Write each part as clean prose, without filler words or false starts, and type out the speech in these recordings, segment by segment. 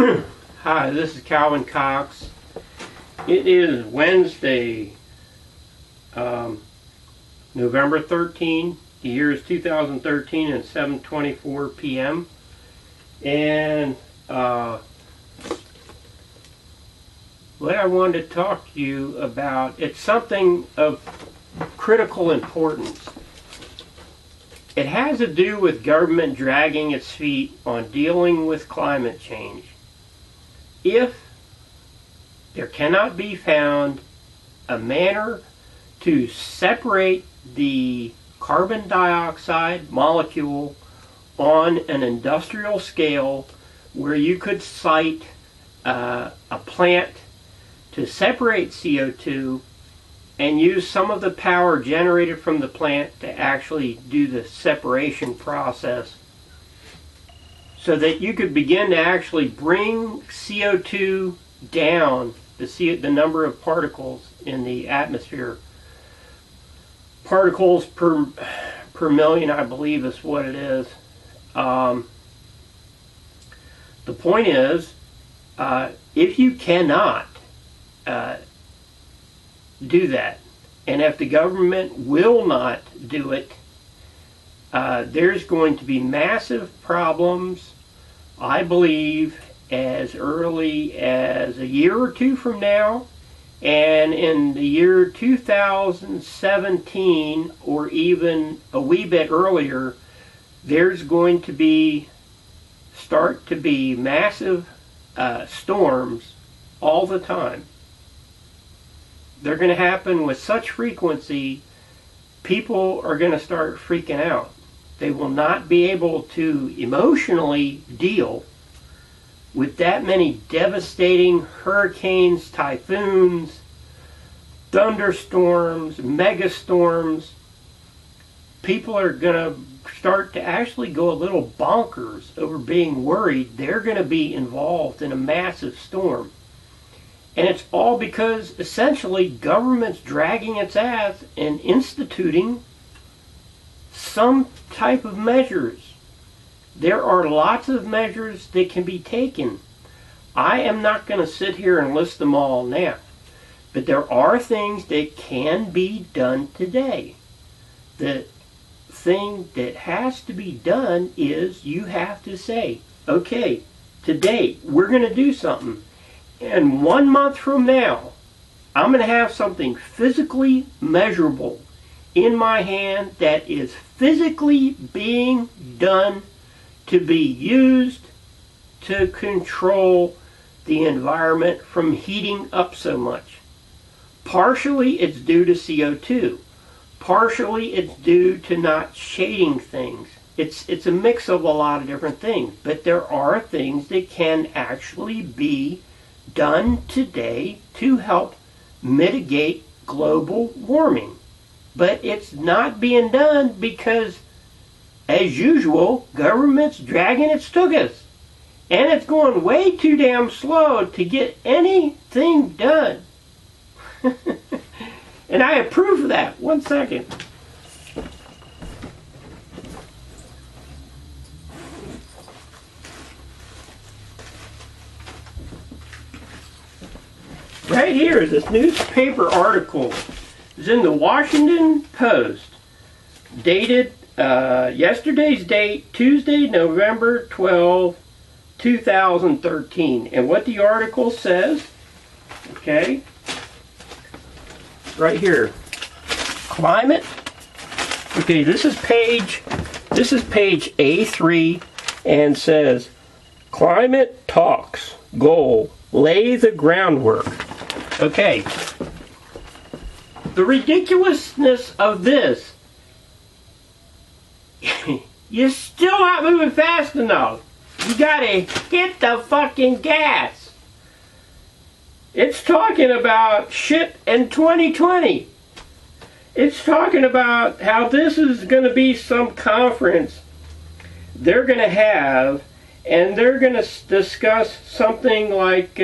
Hi, this is Calvin Cox. It is Wednesday, November 13. The year is 2013 and 7:24 p.m. And what I wanted to talk to you about, it's something of critical importance. It has to do with government dragging its feet on dealing with climate change. If there cannot be found a manner to separate the carbon dioxide molecule on an industrial scale where you could site a plant to separate CO2 and use some of the power generated from the plant to actually do the separation process, so that you could begin to actually bring CO2 down, the number of particles in the atmosphere. Particles per million, I believe, is what it is. The point is, if you cannot do that, and if the government will not do it, there's going to be massive problems, I believe, as early as a year or two from now, and in the year 2017, or even a wee bit earlier, there's going to start to be massive storms all the time. They're going to happen with such frequency, people are going to start freaking out. They will not be able to emotionally deal with that many devastating hurricanes, typhoons, thunderstorms, megastorms. People are going to start to actually go a little bonkers over being worried they're going to be involved in a massive storm. And it's all because, essentially, government's dragging its ass and instituting some type of measures. There are lots of measures that can be taken. I am not going to sit here and list them all now. But there are things that can be done today. The thing that has to be done is you have to say, okay, today we're going to do something. And 1 month from now, I'm going to have something physically measurable in my hand that is physically being done to be used to control the environment from heating up so much. Partially it's due to CO2. Partially it's due to not shading things. It's a mix of a lot of different things. But there are things that can actually be done today to help mitigate global warming. But it's not being done because, as usual, government's dragging its tuchus. And it's going way too damn slow to get anything done. And I approve of that. 1 second. Right here is this newspaper article. It's in the Washington Post, dated yesterday's date, Tuesday, November 12, 2013. And what the article says, okay, right here, climate. Okay, this is page A3, and says, climate talks goal, lay the groundwork. Okay, the ridiculousness of this, you're still not moving fast enough. You gotta hit the fucking gas. It's talking about shit in 2020. It's talking about how this is going to be some conference they're going to have, and they're going to discuss something like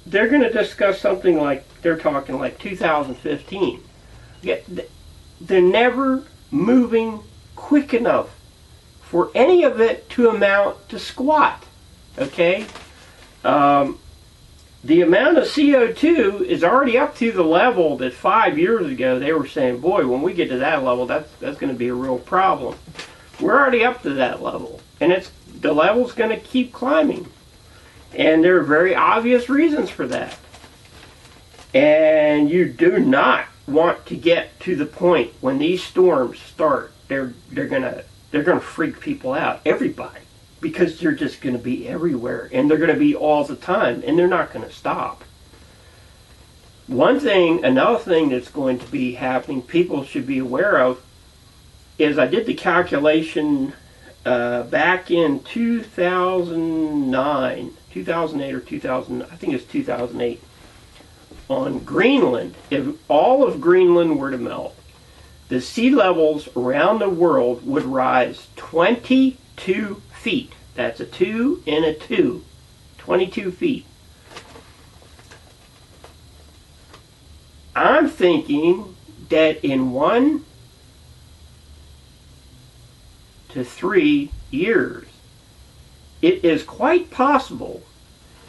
they're going to discuss something like, they're talking like 2015. Yet they're never moving quick enough for any of it to amount to squat. Okay? The amount of CO2 is already up to the level that 5 years ago they were saying, boy, when we get to that level, that's going to be a real problem. We're already up to that level, and the level's going to keep climbing. And there are very obvious reasons for that. And you do not want to get to the point when these storms start. They're gonna freak people out, everybody, because they're just going to be everywhere, and they're going to be all the time, and they're not going to stop. Another thing that's going to be happening, people should be aware of, is I did the calculation back in 2008 or 2000, I think it's 2008, on Greenland. If all of Greenland were to melt, the sea levels around the world would rise 22 feet. That's a 2 and a 2. 22 feet. I'm thinking that in 1 to 3 years, it is quite possible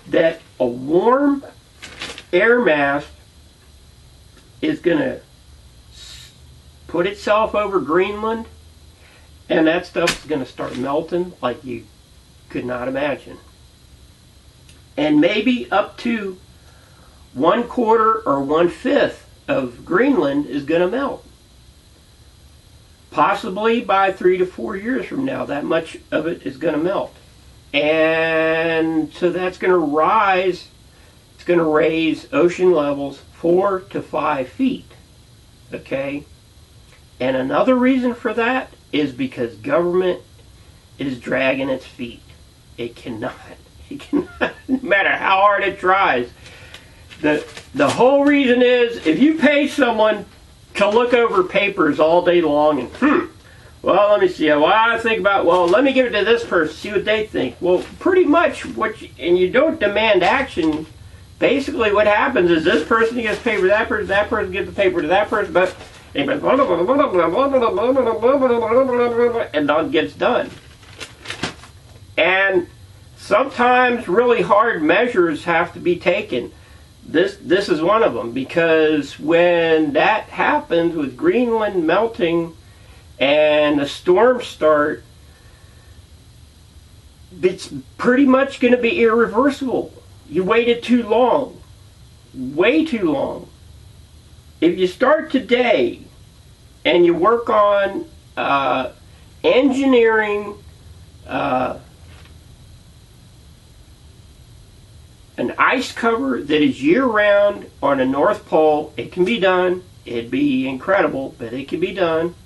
that a warm air mass is going to put itself over Greenland, and that stuff's going to start melting like you could not imagine. And maybe up to 1/4 or 1/5 of Greenland is going to melt. Possibly by 3 to 4 years from now, that much of it is going to melt. And so that's going to rise, it's going to raise ocean levels 4 to 5 feet. Okay? And another reason for that is because government is dragging its feet. It cannot, no matter how hard it tries. The whole reason is, if you pay someone to look over papers all day long and, well, let me see, well, I think about, well, let me give it to this person, see what they think. Well, pretty much, and you don't demand action, basically what happens is this person gets paper to that person gives the paper to that person, but and none gets done. And sometimes really hard measures have to be taken. This is one of them, because when that happens with Greenland melting and the storms start, it's pretty much going to be irreversible. You waited too long. Way too long. If you start today and you work on engineering an ice cover that is year-round on the North Pole, it can be done. It'd be incredible, but it can be done.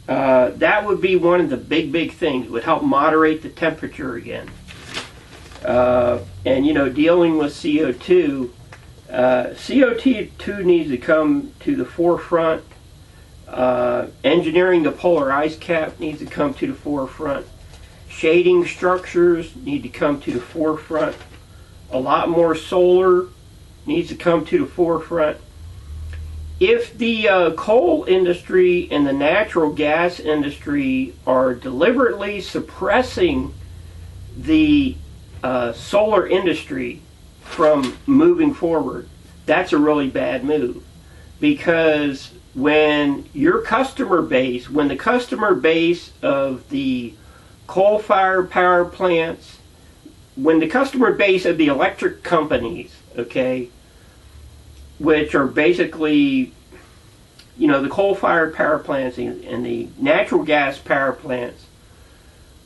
That would be one of the big things. It would help moderate the temperature again. And, you know, dealing with CO2, CO2 needs to come to the forefront. Engineering the polar ice cap needs to come to the forefront. Shading structures need to come to the forefront. A lot more solar needs to come to the forefront. If the coal industry and the natural gas industry are deliberately suppressing the solar industry from moving forward, that's a really bad move. Because when your customer base, when the customer base of the coal-fired power plants, when the customer base of the electric companies, okay, which are basically, you know, the coal-fired power plants and the natural gas power plants,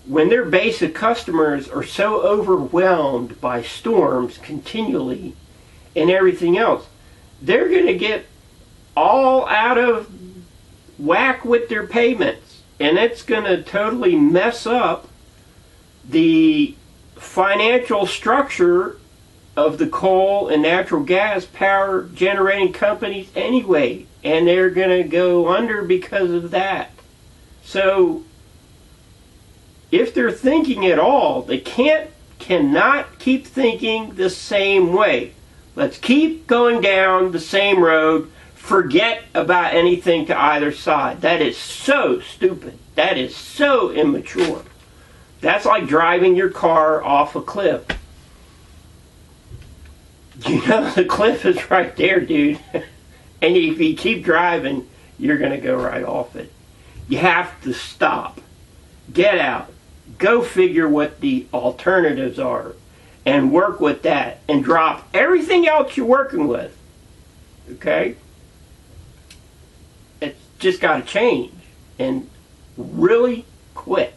when their base of customers are so overwhelmed by storms continually and everything else, they're going to get all out of whack with their payments, and it's going to totally mess up the financial structure of the coal and natural gas power generating companies anyway, and they're going to go under because of that. So if they're thinking at all, they cannot keep thinking the same way. Let's keep going down the same road Forget about anything to either side. That is so stupid. That is so immature. That's like driving your car off a cliff. You know, the cliff is right there, dude. And if you keep driving, you're going to go right off it. You have to stop. Get out. Go figure what the alternatives are. And work with that. And drop everything else you're working with. Okay? It's just got to change. And really quick.